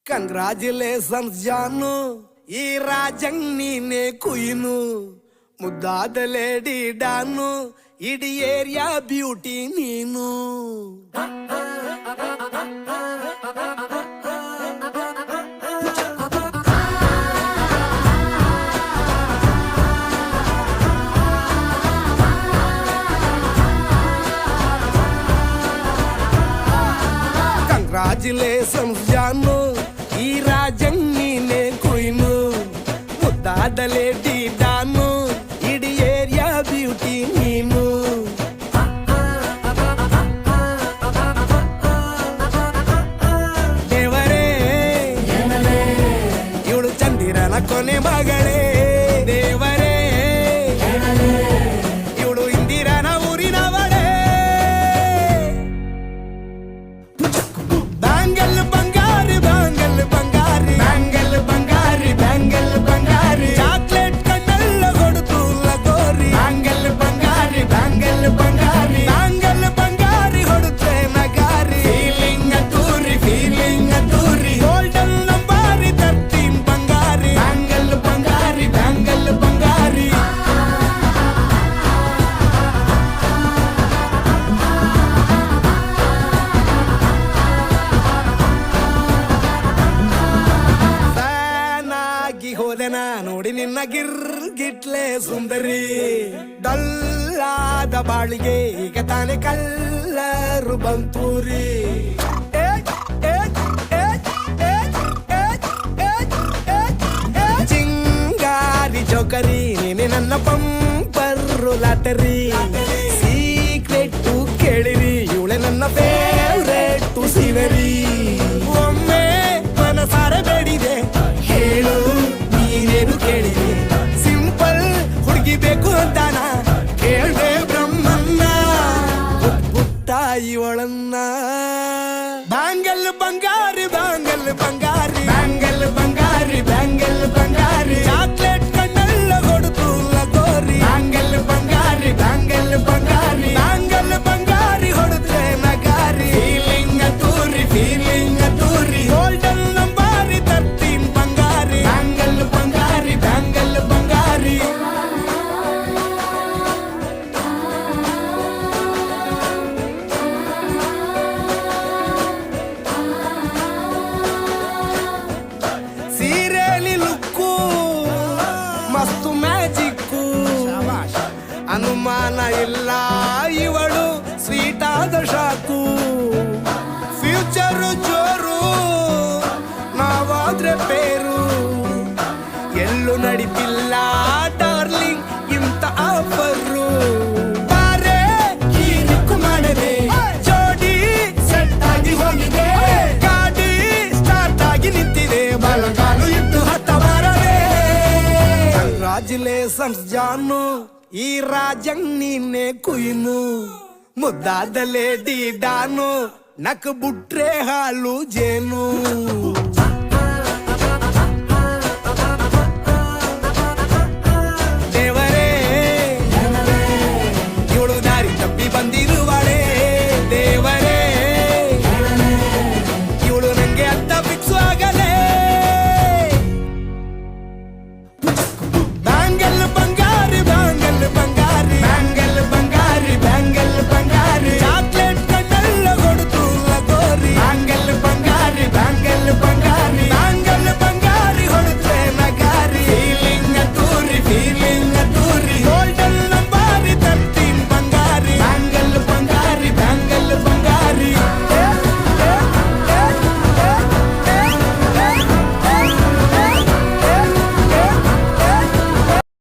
Congratulations ಜಾನು, ಈ ರಾಜಂಗ್ ನೀನೆ ಕುಯ್ನು, ಮುದ್ದಾದ ಲೇಡಿ ಡಾನು, ಇಡೀ ಏರಿಯಾ ಬ್ಯೂಟಿ ನೀನು. ಕಂಗ್ರಾಚುಲೇಷನ್ಸ್ ಜಾನು, ಈ ರಾಜಂಗ್ ನೀನೆ ಕುಯ್ನು, ಮುದ್ದಾದ ಲೇಡಿ ಡಾನು, ಇಡೀ ಏರಿಯಾ ಬ್ಯೂಟಿ ನೀನು. ದೇವರೇ ಇವಳು ಚಂದಿರನ ಕೊನೆ ಮಗಳೇ, ದೇವರೇ ಇವಳು ಇಂದಿರನ ಊರಿನವಳೇ. ಬ್ಯಾಂಗಲ್ ಬಂಗಾರಿ ಬ್ಯಾಂಗಲ್ ಬಂಗಾರಿ ಬ್ಯಾಂಗಲ್ ಬಂಗಾರಿ ಬ್ಯಾಂಗಲ್ ಬಂಗಾರಿ, ಚಾಕ್ಲೇಟ್ ಕಣ್ಣೆಲ್ಲ ಕೊಡುತ್ತು ಲಗೋರಿ. ಬ್ಯಾಂಗಲ್ ಬಂಗಾರಿ ಬ್ಯಾಂಗಲ್ ಬಂಗಾರಿ ಬ್ಯಾಂಗಲ್ ಬಂಗಾರಿ ಹೊಡುತ್ತೆ ನಗಾರಿ. ಫೀಲಿಂಗ್ ತೂರಿ ಗೋಲ್ಡನ್ ನಂಬಾರಿ 13 ಬಂಗಾರಿ. ಬ್ಯಾಂಗಲ್ ಬಂಗಾರಿ ಬ್ಯಾಂಗಲ್ ಬಂಗಾರಿ. ಹೋದೆನ ನೋಡಿ ನಿನ್ನ ಗಿರ್ಗಿಟ್ಲೆ ಸುಂದರಿ, ಡಲ್ಲಾದ ಬಾಳಿಗೆ ಈಗ ತಾನೆ ಕಲ್ಲರು ಬಂತೂರಿ. ಚಿಂಗಾರಿ ಚೌಕರಿ ನೀನೆ ನನ್ನ ಪಂಪರು ಲಾಟರಿ. ಸೀಕ್ರೆಟ್ ಕೇಳಿರಿ ಇವಳೆ ನನ್ನ ಫೇವ್ರೆಟ್ ಸಿವರಿ. ಒಮ್ಮೆ ಮನಸಾರೆ ಬೇಡಿದೆ ಹೇಳು ನೀನೇನು ಕೇಳಿದೆ, ಸಿಂಪಲ್ ಹುಡುಗಿ ಬೇಕು ಅಂತಾನ ಕೇಳ್ದೆ ಬ್ರಹ್ಮನ್ನ, ಪುಟ್ಟ ಇವಳನ್ನ. ಬ್ಯಾಂಗಲ್ ಬಂಗಾರಿ ಬ್ಯಾಂಗಲ್ ಬಂಗಾರಿ ಬ್ಯಾಂಗಲ್ ಬಂಗಾರಿ ಬ್ಯಾಂಗಲ್ ಬಂಗಾರಿ, ಚಾಕ್ಲೇಟ್ ಕಣ್ಣೆಲ್ಲ ಕೊಡುತ್ತು ಲಗೋರಿ. ಬ್ಯಾಂಗಲ್ ಬಂಗಾರಿ ಬ್ಯಾಂಗಲ್ ಬಂಗಾರಿ ಬ್ಯಾಂಗಲ್ ಬಂಗಾರಿ ಹೊಡುತ್ತೆ ನಗಾರಿ. ಫೀಲಿಂಗ್ ತೂರಿ ಗೋಲ್ಡನ್ ನಂಬಾರಿ 13 ಬಂಗಾರಿ. ಬ್ಯಾಂಗಲ್ ಬಂಗಾರಿ ಬ್ಯಾಂಗಲ್ ಬಂಗಾರಿ. ಸೀರೆಲಿ ಲುಕ್ಕು ಮಸ್ತು ಮ್ಯಾಜಿಕ್ಕು, ಅನುಮಾನ ಇಲ್ಲ ಇವಳು ಸ್ವೀಟ್ ಆದ ಶಾಕು. ಫ್ಯೂಚರು ಜೋರು ನಾವಾದ್ರೆ ಪೇರು, ಎಲ್ಲೂ ನಡೀತಿಲ್ಲ ಡಾರ್ಲಿಂಗ್ ಇಂತ ಆಫರು. ಬಾರೆ ಈ ನಿಕ್ಕು ಮಾಡದೆ ಜೋಡಿ ಸೆಟ್ ಆಗಿ ಹೋಗಿದೆ, ಗಾಡಿ ಸ್ಟಾರ್ಟ್ ಆಗಿ ನಿಂತಿದೆ, ಬಲಗಾಲು ಇಟ್ಟು ಹತ್ತ ಬಾರದೆ. ಕಂಗ್ರಾಚುಲೇಷನ್ಸ್ ಜಾನು, ಈ ರಾಜಂಗ್ ನೀನೆ ಕುಯ್ನು, ಮುದ್ದಾದ ಲೇಡಿ ಡಾನು, ನಕ್ ಬುಟ್ರೆ ಹಾಲು ಜೇನು.